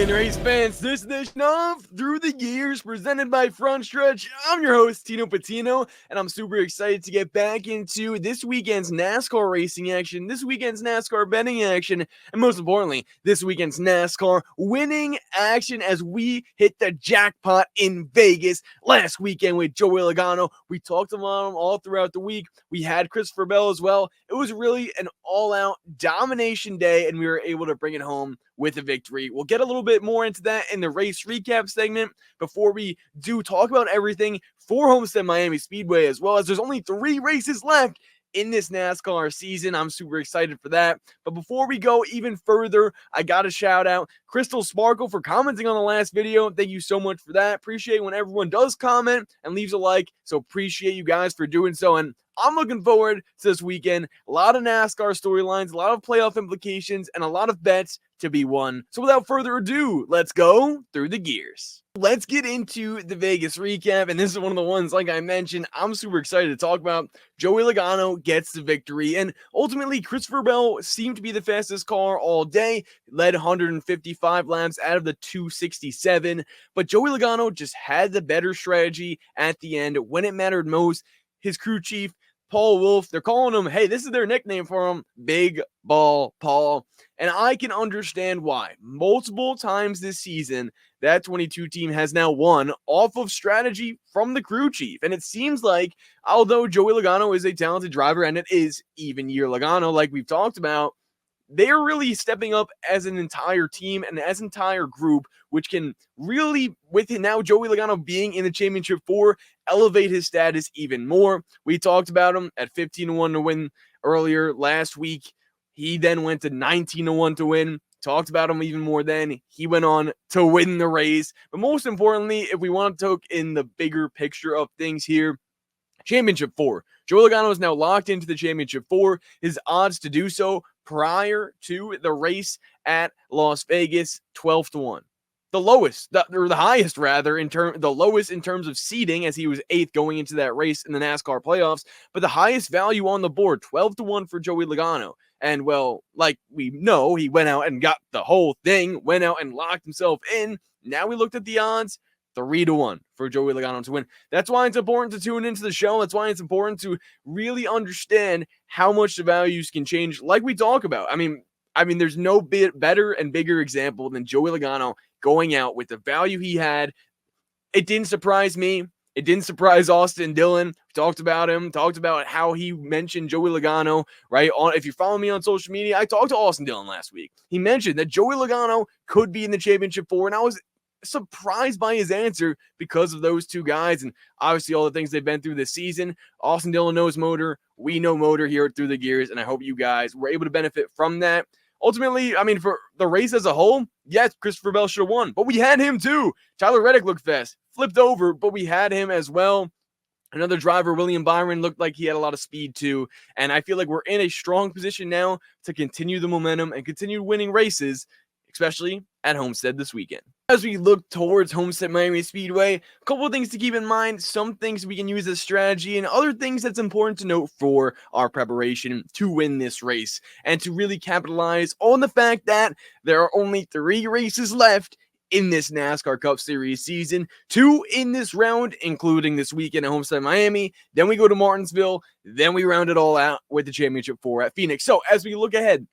morning, race fans. This edition of Through the Gears, presented by Frontstretch. I'm your host, Tino Pattigno, and I'm super excited to get back into this weekend's NASCAR racing action, this weekend's NASCAR betting action, and most importantly, this weekend's NASCAR winning action as we hit the jackpot in Vegas last weekend with Joey Logano. We talked about him all throughout the week. We had Christopher Bell as well. It was really an all-out domination day, and we were able to bring it home with a victory. We'll get a little bit more into that in the race recap segment before we do talk about everything for Homestead-Miami Speedway, as well as there's only 3 races left in this NASCAR season. I'm super excited for that. But before we go even further, I got to shout out Crystal Sparkle for commenting on the last video. Thank you so much for that. Appreciate when everyone does comment and leaves a like. So appreciate you guys for doing so. And I'm looking forward to this weekend. A lot of NASCAR storylines, a lot of playoff implications, and a lot of bets to be won. So without further ado, let's go through the gears. Let's get into the Vegas recap, and this is one of the ones, like I mentioned, I'm super excited to talk about. Joey Logano gets the victory, and ultimately, Christopher Bell seemed to be the fastest car all day, led 155 laps out of the 267, but Joey Logano just had the better strategy at the end when it mattered most. His crew chief, Paul Wolf, they're calling him, hey, this is their nickname for him, Big Ball Paul. And I can understand why. Multiple times this season, that 22 team has now won off of strategy from the crew chief. And it seems like, although Joey Logano is a talented driver, and it is even year Logano, like we've talked about, they're really stepping up as an entire team and as an entire group, which can really, with now Joey Logano being in the championship 4, elevate his status even more. We talked about him at 15-1 to win earlier last week. He then went to 19-1 to win. Talked about him even more then. He went on to win the race. But most importantly, if we want to take in the bigger picture of things here, Championship 4. Joey Logano is now locked into the Championship 4. His odds to do so prior to the race at Las Vegas, 12-1. The lowest, or the highest rather, the lowest in terms of seeding, as he was 8th going into that race in the NASCAR playoffs, but the highest value on the board, 12-1 for Joey Logano. And well, like we know, he went out and got the whole thing, went out and locked himself in. Now we looked at the odds, 3-1 for Joey Logano to win. That's why it's important to tune into the show. That's why it's important to really understand how much the values can change, like we talk about. I mean, there's no better and bigger example than Joey Logano going out with the value he had. It didn't surprise me. It didn't surprise Austin Dillon. We talked about him, talked about how he mentioned Joey Logano, right? If you follow me on social media, I talked to Austin Dillon last week. He mentioned that Joey Logano could be in the championship 4, and I was surprised by his answer because of those two guys and obviously all the things they've been through this season. Austin Dillon knows motor. We know motor here at Through the Gears, and I hope you guys were able to benefit from that. Ultimately, I mean, for the race as a whole, yes, Christopher Bell should have won, but we had him too. Tyler Reddick looked fast, flipped over, but we had him as well. Another driver, William Byron, looked like he had a lot of speed too, and I feel like we're in a strong position now to continue the momentum and continue winning races, especially at Homestead this weekend. As we look towards Homestead-Miami Speedway, a couple of things to keep in mind, some things we can use as strategy, and other things that's important to note for our preparation to win this race, and to really capitalize on the fact that there are only 3 races left in this NASCAR Cup Series season, 2 in this round, including this weekend at Homestead-Miami, then we go to Martinsville, then we round it all out with the Championship 4 at Phoenix. So as we look ahead,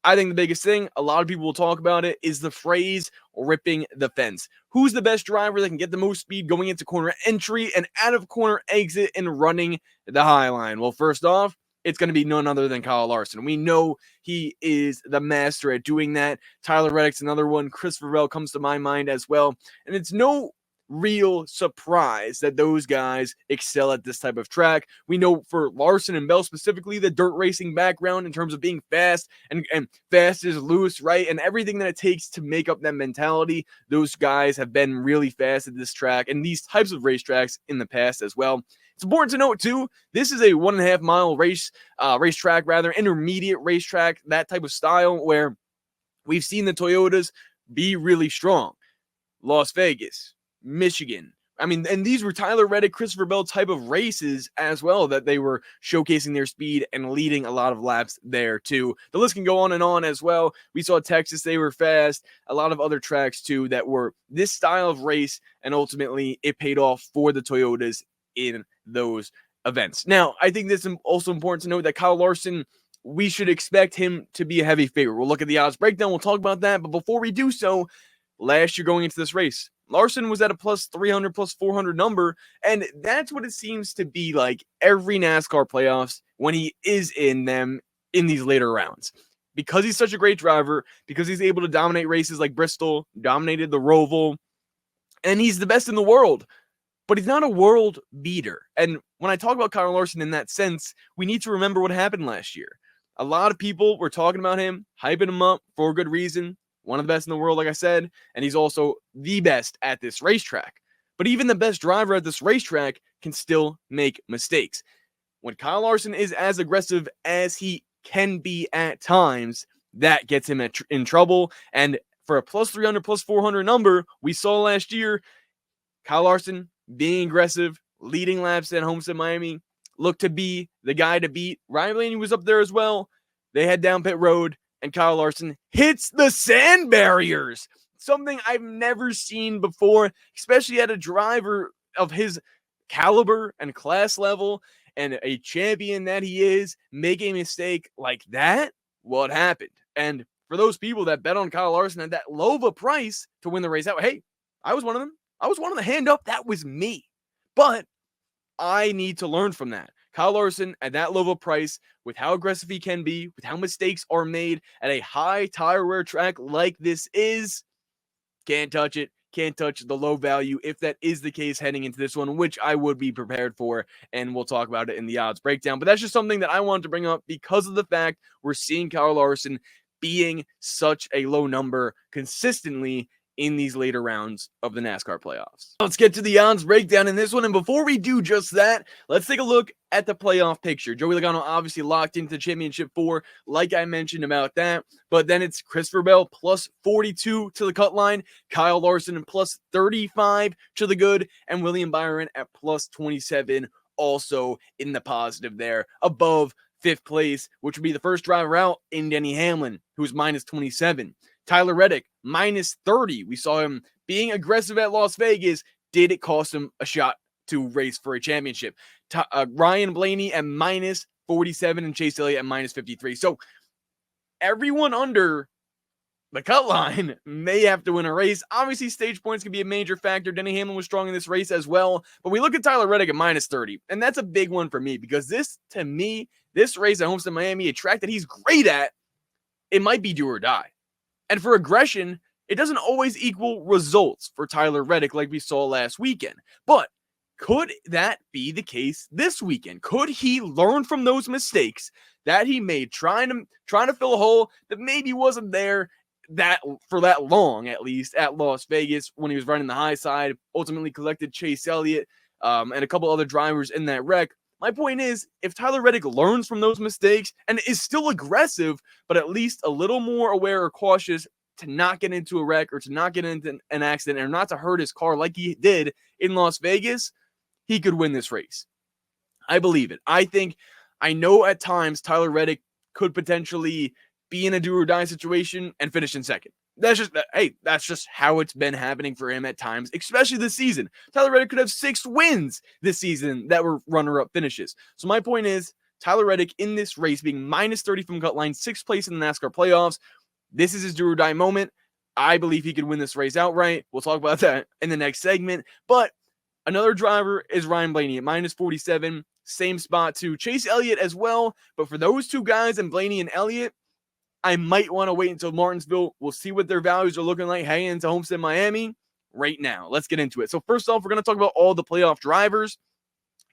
I think the biggest thing, a lot of people will talk about it, is the phrase ripping the fence. Who's the best driver that can get the most speed going into corner entry and out of corner exit and running the high line? Well, first off, it's going to be none other than Kyle Larson. We know he is the master at doing that. Tyler Reddick's another one. Christopher Bell comes to my mind as well. And it's no real surprise that those guys excel at this type of track. We know for Larson and Bell specifically, the dirt racing background in terms of being fast and fast is loose, right? And everything that it takes to make up that mentality, those guys have been really fast at this track and these types of racetracks in the past as well. It's important to note too, this is a 1.5 mile racetrack, intermediate racetrack, that type of style where we've seen the Toyotas be really strong. Las Vegas, Michigan, I mean, and these were Tyler Reddick, Christopher Bell type of races as well that they were showcasing their speed and leading a lot of laps there too. The list can go on and on as well. We saw Texas, they were fast. A lot of other tracks too that were this style of race, and ultimately it paid off for the Toyotas in those events. Now, I think this is also important to note that Kyle Larson, we should expect him to be a heavy favorite. We'll look at the odds breakdown. We'll talk about that. But before we do so, last year going into this race, Larson was at a plus 300, plus 400 number, and that's what it seems to be like every NASCAR playoffs when he is in them in these later rounds. Because he's such a great driver, because he's able to dominate races like Bristol, dominated the Roval, and he's the best in the world, but he's not a world beater. And when I talk about Kyle Larson in that sense, we need to remember what happened last year. A lot of people were talking about him, hyping him up for a good reason. One of the best in the world, like I said, and he's also the best at this racetrack. But even the best driver at this racetrack can still make mistakes. When Kyle Larson is as aggressive as he can be at times, that gets him in trouble. And for a plus 300, plus 400 number we saw last year, Kyle Larson being aggressive, leading laps at Homestead-Miami, looked to be the guy to beat. Ryan Blaney was up there as well. They head down pit road, and Kyle Larson hits the sand barriers. Something I've never seen before, especially at a driver of his caliber and class level and a champion that he is, making a mistake like that. What happened? And for those people that bet on Kyle Larson at that low of a price to win the race out, hey, I was one of them. I was one of the hand up. That was me. But I need to learn from that. Kyle Larson at that low of a price, with how aggressive he can be, with how mistakes are made at a high tire wear track like this is, can't touch it. Can't touch the low value if that is the case heading into this one, which I would be prepared for, and we'll talk about it in the odds breakdown. But that's just something that I wanted to bring up because of the fact we're seeing Kyle Larson being such a low number consistently in these later rounds of the NASCAR playoffs. Let's get to the odds breakdown in this one. And before we do just that, let's take a look at the playoff picture. Joey Logano obviously locked into championship 4, like I mentioned about that. But then it's Christopher Bell plus 42 to the cut line, Kyle Larson plus 35 to the good, and William Byron at plus 27 also in the positive there, above 5th place, which would be the first driver out in Denny Hamlin, who's minus 27. Tyler Reddick, minus 30. We saw him being aggressive at Las Vegas. Did it cost him a shot to race for a championship? Ryan Blaney at minus 47 and Chase Elliott at minus 53. So everyone under the cut line may have to win a race. Obviously, stage points can be a major factor. Denny Hamlin was strong in this race as well. But we look at Tyler Reddick at minus 30. And that's a big one for me because this, to me, this race at Homestead-Miami, a track that he's great at, it might be do or die. And for aggression, it doesn't always equal results for Tyler Reddick like we saw last weekend. But could that be the case this weekend? Could he learn from those mistakes that he made trying to fill a hole that maybe wasn't there for that long, at least at Las Vegas when he was running the high side, ultimately collected Chase Elliott and a couple other drivers in that wreck. My point is, if Tyler Reddick learns from those mistakes and is still aggressive, but at least a little more aware or cautious to not get into a wreck or to not get into an accident or not to hurt his car like he did in Las Vegas, he could win this race. I believe it. I know at times Tyler Reddick could potentially be in a do or die situation and finish in second. That's just how it's been happening for him at times, especially this season. Tyler Reddick could have 6 wins this season that were runner-up finishes. So my point is, Tyler Reddick in this race being minus 30 from cut line, 6th place in the NASCAR playoffs. This is his do or die moment. I believe he could win this race outright. We'll talk about that in the next segment. But another driver is Ryan Blaney at minus 47. Same spot to Chase Elliott as well. But for those two guys, and Blaney and Elliott, I might want to wait until Martinsville. We'll see what their values are looking like heading into Homestead-Miami right now. Let's get into it. So first off, we're going to talk about all the playoff drivers.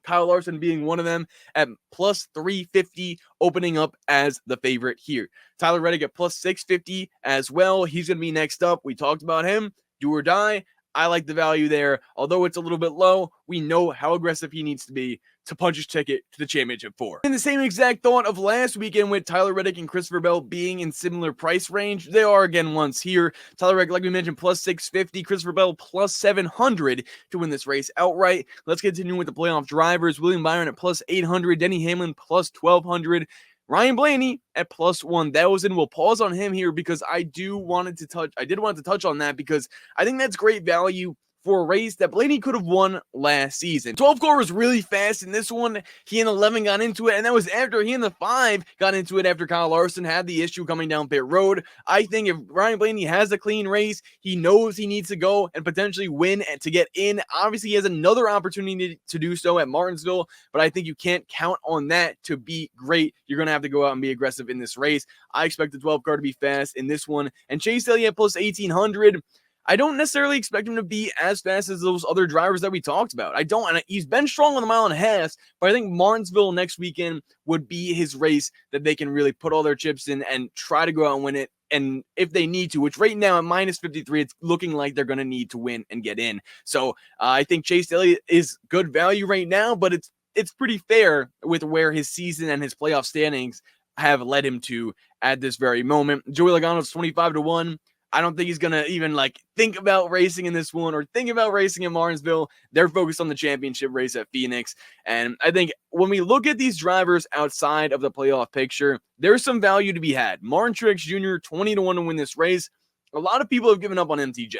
Kyle Larson being one of them at plus 350, opening up as the favorite here. Tyler Reddick at plus 650 as well. He's going to be next up. We talked about him. Do or die. I like the value there. Although it's a little bit low, we know how aggressive he needs to be to punch his ticket to the championship 4. In the same exact thought of last weekend with Tyler Reddick and Christopher Bell being in similar price range, they are again once here. Tyler Reddick, like we mentioned, plus 650, Christopher Bell plus 700 to win this race outright. Let's continue with the playoff drivers. William Byron at plus 800, Denny Hamlin plus 1200. Ryan Blaney at plus 1,000. We'll pause on him here because I did want to touch on that because I think that's great value for a race that Blaney could have won last season. 12 car was really fast in this one. He and 11 got into it, and that was after he and the 5 got into it after Kyle Larson had the issue coming down pit road. I think if Ryan Blaney has a clean race, he knows he needs to go and potentially win and to get in. Obviously, he has another opportunity to do so at Martinsville, but I think you can't count on that to be great. You're going to have to go out and be aggressive in this race. I expect the 12 car to be fast in this one. And Chase Elliott plus 1,800. I don't necessarily expect him to be as fast as those other drivers that we talked about. I don't, and he's been strong on the mile and a half, but I think Martinsville next weekend would be his race that they can really put all their chips in and try to go out and win it. And if they need to, which right now at minus 53, it's looking like they're going to need to win and get in. So I think Chase Elliott is good value right now, but it's pretty fair with where his season and his playoff standings have led him to at this very moment. Joey Logano's 25-1. I don't think he's going to even think about racing in this one or think about racing in Martinsville. They're focused on the championship race at Phoenix. And I think when we look at these drivers outside of the playoff picture, there's some value to be had. Martin Truex Jr., 20-1 to win this race. A lot of people have given up on MTJ.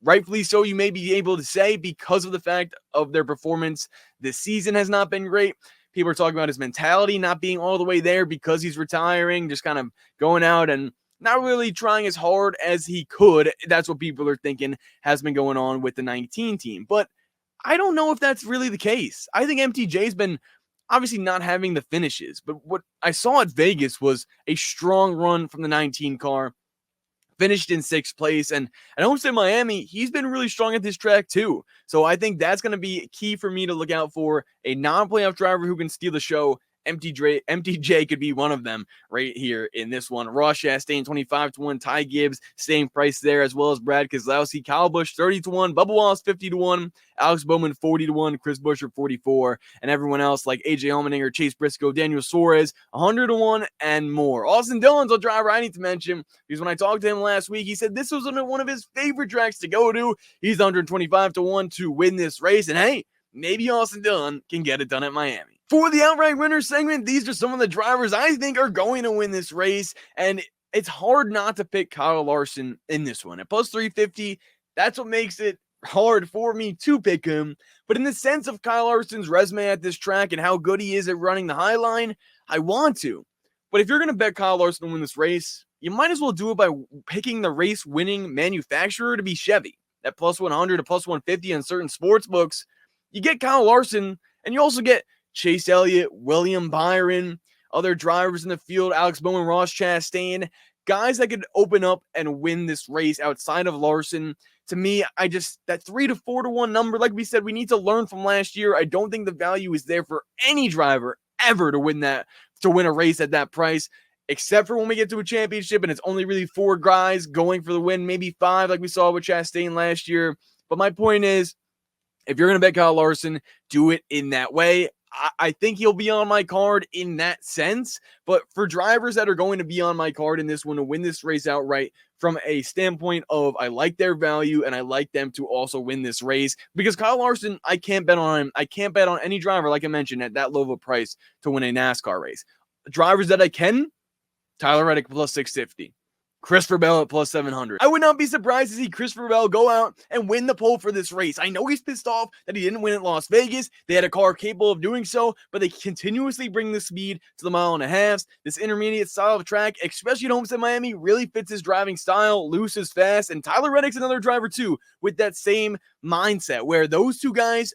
Rightfully so, you may be able to say, because of the fact of their performance this season has not been great. People are talking about his mentality not being all the way there because he's retiring, just kind of going out and not really trying as hard as he could. That's what people are thinking has been going on with the 19 team. But I don't know if that's really the case. I think MTJ's been obviously not having the finishes. But what I saw at Vegas was a strong run from the 19 car. Finished in 6th place. And at Homestead-Miami, he's been really strong at this track too. So I think that's going to be key for me to look out for. A non-playoff driver who can steal the show. MTJ could be one of them right here in this one. Ross Chastain, 25-1. Ty Gibbs, same price there, as well as Brad Keselowski. Kyle Busch, 30-1. Bubba Wallace, 50-1. Alex Bowman, 40-1. Chris Buescher, 44. And everyone else like AJ Allmendinger, Chase Briscoe, Daniel Suarez, 100-1 and more. Austin Dillon's a driver I need to mention because when I talked to him last week, he said this was one of his favorite tracks to go to. He's 125-1 to win this race. And hey, maybe Austin Dillon can get it done at Miami. For the outright winner segment, these are some of the drivers I think are going to win this race, and it's hard not to pick Kyle Larson in this one. At plus 350, that's what makes it hard for me to pick him. But in the sense of Kyle Larson's resume at this track and how good he is at running the high line, I want to. But if you're going to bet Kyle Larson to win this race, you might as well do it by picking the race-winning manufacturer to be Chevy. At plus 100 to plus 150 on certain sports books, you get Kyle Larson, and you also get Chase Elliott, William Byron, other drivers in the field, Alex Bowman, Ross Chastain, guys that could open up and win this race outside of Larson. To me, that 3 to 4 to 1 number, like we said, we need to learn from last year. I don't think the value is there for any driver ever to win a race at that price, except for when we get to a championship and it's only really 4 guys going for the win, maybe 5 like we saw with Chastain last year. But my point is, if you're going to bet Kyle Larson, do it in that way. I think he'll be on my card in that sense, but for drivers that are going to be on my card in this one to win this race outright from a standpoint of I like their value and I like them to also win this race because Kyle Larson, I can't bet on him. I can't bet on any driver, like I mentioned, at that low of a price to win a NASCAR race. Drivers that I can, Tyler Reddick plus 650. Christopher Bell at plus 700. I would not be surprised to see Christopher Bell go out and win the pole for this race. I know he's pissed off that he didn't win at Las Vegas. They had a car capable of doing so, but they continuously bring the speed to the mile and a half. This intermediate style of track, especially at Homestead-Miami, really fits his driving style. Loose is fast, and Tyler Reddick's another driver too with that same mindset where those two guys,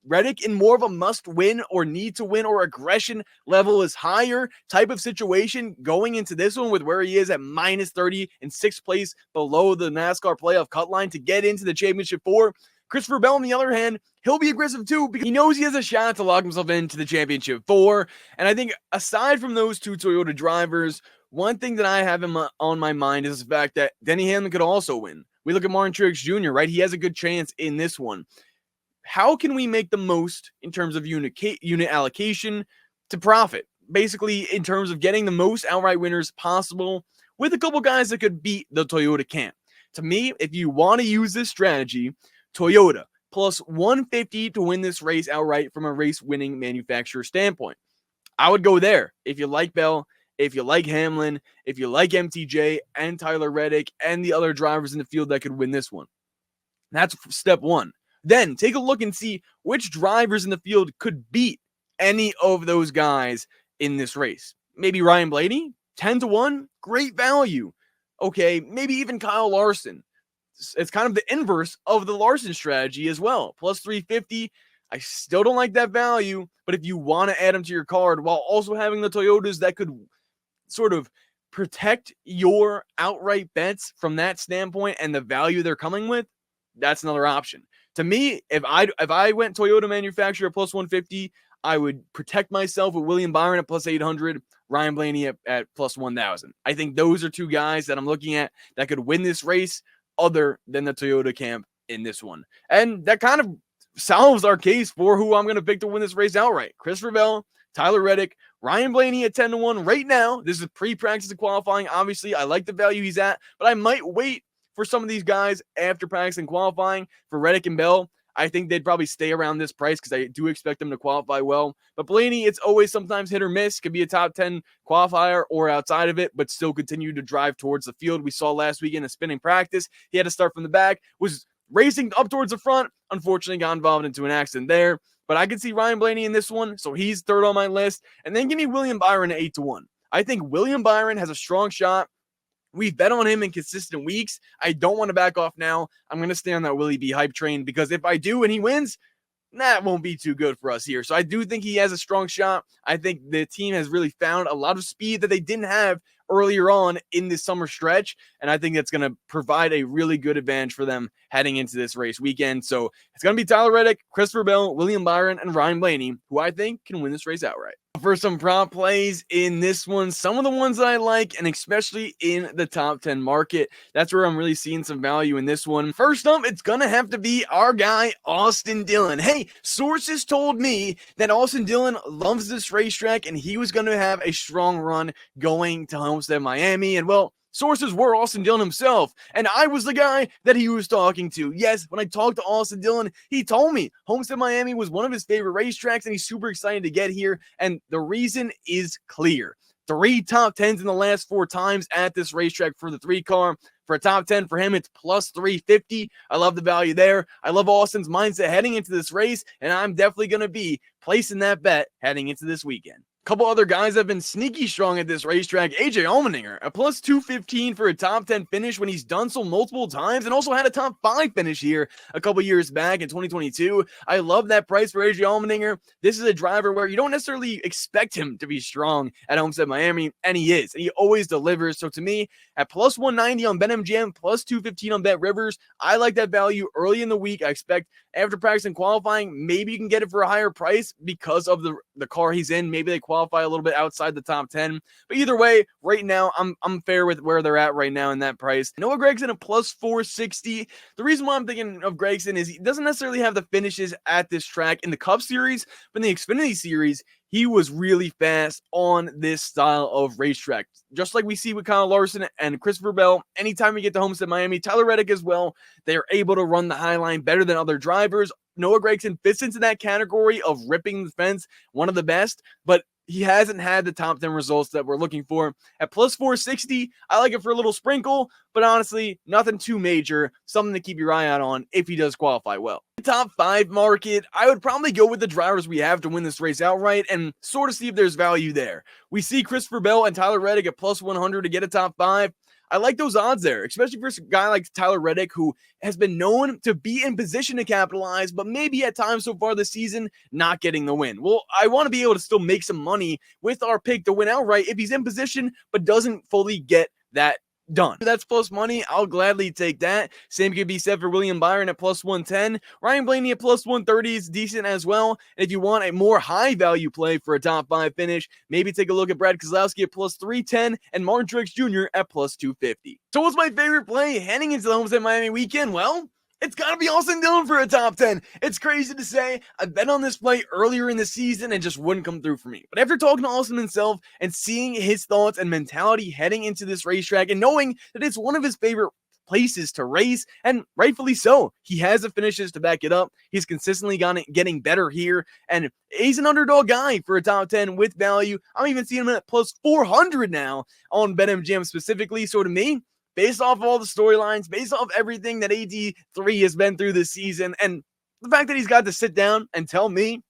Reddick in more of a must-win or need-to-win or aggression level is higher type of situation going into this one with where he is at minus 30 in 6th place below the NASCAR playoff cut line to get into the championship 4. Christopher Bell, on the other hand, he'll be aggressive too because he knows he has a shot to lock himself into the championship 4. And I think aside from those two Toyota drivers, one thing that I have on my mind is the fact that Denny Hamlin could also win We look at Martin Truex Jr., right? He has a good chance in this one. How can we make the most in terms of unit allocation to profit? Basically, in terms of getting the most outright winners possible with a couple guys that could beat the Toyota camp. To me, if you want to use this strategy, Toyota plus 150 to win this race outright from a race-winning manufacturer standpoint. I would go there if you like Bell, if you like Hamlin, if you like MTJ and Tyler Reddick and the other drivers in the field that could win this one. That's step one. Then take a look and see which drivers in the field could beat any of those guys in this race. Maybe Ryan Blaney, 10-1, great value. Okay, maybe even Kyle Larson. It's kind of the inverse of the Larson strategy as well. Plus 350. I still don't like that value, but if you want to add them to your card while also having the Toyotas that could sort of protect your outright bets from that standpoint and the value they're coming with, that's another option. To me, if I went Toyota manufacturer plus 150, I would protect myself with William Byron at plus 800, Ryan Blaney at plus 1,000. I think those are two guys that I'm looking at that could win this race other than the Toyota camp in this one. And that kind of solves our case for who I'm going to pick to win this race outright. Christopher Bell, Tyler Reddick, Ryan Blaney at 10-1 right now. This is pre-practice and qualifying. Obviously, I like the value he's at, but I might wait for some of these guys after practice and qualifying. For Reddick and Bell, I think they'd probably stay around this price because I do expect them to qualify well. But Blaney, it's always sometimes hit or miss. Could be a top 10 qualifier or outside of it, but still continue to drive towards the field. We saw last week in a spinning practice, he had to start from the back, was racing up towards the front. Unfortunately, got involved into an accident there. But I could see Ryan Blaney in this one, so he's third on my list. And then give me William Byron at 8-1. I think William Byron has a strong shot. We've bet on him in consistent weeks. I don't want to back off now. I'm going to stay on that Willie B hype train because if I do and he wins, that won't be too good for us here. So I do think he has a strong shot. I think the team has really found a lot of speed that they didn't have earlier on in this summer stretch. And I think that's going to provide a really good advantage for them heading into this race weekend. So it's going to be Tyler Reddick, Christopher Bell, William Byron, and Ryan Blaney, who I think can win this race outright. For some prop plays in this one, some of the ones that I like, and especially in the top 10 market, that's where I'm really seeing some value in this one. First up, it's going to have to be our guy, Austin Dillon. Hey, sources told me that Austin Dillon loves this racetrack and he was going to have a strong run going to Homestead-Miami. And well, sources were Austin Dillon himself, and I was the guy that he was talking to. Yes, when I talked to Austin Dillon, he told me Homestead-Miami was one of his favorite racetracks, and he's super excited to get here, and the reason is clear. 3 top 10s in the last 4 times at this racetrack for the 3-car. For a top 10 for him, it's plus 350. I love the value there. I love Austin's mindset heading into this race, and I'm definitely going to be placing that bet heading into this weekend. Couple other guys have been sneaky strong at this racetrack. AJ Allmendinger, a plus 215 for a top 10 finish when he's done so multiple times and also had a top 5 finish here a couple years back in 2022. I love that price for AJ Allmendinger. This is a driver where you don't necessarily expect him to be strong at Homestead-Miami, and he is. And he always delivers. So to me, at plus 190 on BetMGM, plus 215 on BetRivers, I like that value early in the week. I expect after practice and qualifying, maybe you can get it for a higher price because of the car he's in. Maybe they qualify a little bit outside the top 10. But either way, right now, I'm fair with where they're at right now in that price. Noah Gragson at plus 460. The reason why I'm thinking of Gragson is he doesn't necessarily have the finishes at this track in the Cup Series, but in the Xfinity Series, he was really fast on this style of racetrack. Just like we see with Kyle Larson and Christopher Bell, anytime we get to Homestead-Miami, Tyler Reddick as well, they are able to run the high line better than other drivers. Noah Gragson fits into that category of ripping the fence, one of the best, but he hasn't had the top 10 results that we're looking for. At plus 460, I like it for a little sprinkle, but honestly, nothing too major. Something to keep your eye out on if he does qualify well. Top 5 market, I would probably go with the drivers we have to win this race outright and sort of see if there's value there. We see Christopher Bell and Tyler Reddick at plus 100 to get a top 5. I like those odds there, especially for a guy like Tyler Reddick, who has been known to be in position to capitalize, but maybe at times so far this season, not getting the win. Well, I want to be able to still make some money with our pick to win outright if he's in position, but doesn't fully get that Done. That's plus money. I'll gladly take that. Same could be said for William Byron at plus 110. Ryan Blaney at plus 130 is decent as well. And if you want a more high value play for a top 5 finish, maybe take a look at Brad Keselowski at plus 310 and Martin Truex Jr. at plus 250. So what's my favorite play heading into the Homestead-Miami weekend? Well, it's got to be Austin Dillon for a top 10. It's crazy to say. I bet on this play earlier in the season and just wouldn't come through for me. But after talking to Austin himself and seeing his thoughts and mentality heading into this racetrack and knowing that it's one of his favorite places to race, and rightfully so. He has the finishes to back it up. He's consistently getting better here, and he's an underdog guy for a top 10 with value. I'm even seeing him at plus 400 now on BetMGM specifically. So to me, based off of all the storylines, based off everything that AD3 has been through this season, and the fact that he's got to sit down and tell me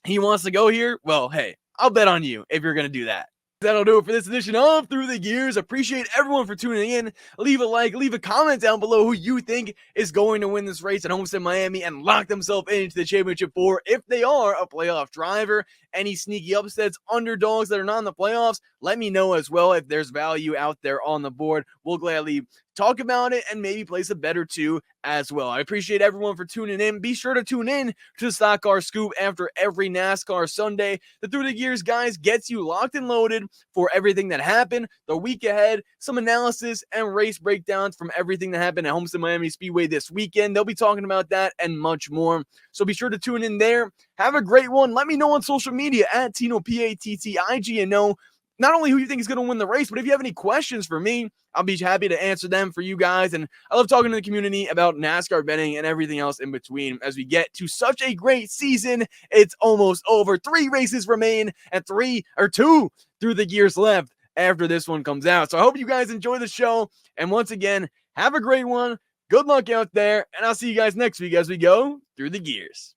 he wants to go here, well, hey, I'll bet on you if you're going to do that. That'll do it for this edition of Through the Gears. Appreciate everyone for tuning in. Leave a like, leave a comment down below who you think is going to win this race at Homestead-Miami and lock themselves into the championship four if they are a playoff driver. Any sneaky upsets, underdogs that are not in the playoffs, let me know as well if there's value out there on the board. We'll gladly talk about it and maybe place a bet or two as well. I appreciate everyone for tuning in. Be sure to tune in to the Stock Car Scoop after every NASCAR Sunday. The Through the Gears guys gets you locked and loaded for everything that happened, the week ahead, some analysis and race breakdowns from everything that happened at Homestead-Miami Speedway this weekend. They'll be talking about that and much more. So be sure to tune in there. Have a great one. Let me know on social media at Tino Pattigno and know not only who you think is going to win the race, but if you have any questions for me, I'll be happy to answer them for you guys. And I love talking to the community about NASCAR betting and everything else in between as we get to such a great season. It's almost over. 3 races remain and 2 Through the Gears left after this one comes out. So I hope you guys enjoy the show. And once again, have a great one. Good luck out there. And I'll see you guys next week as we go through the gears.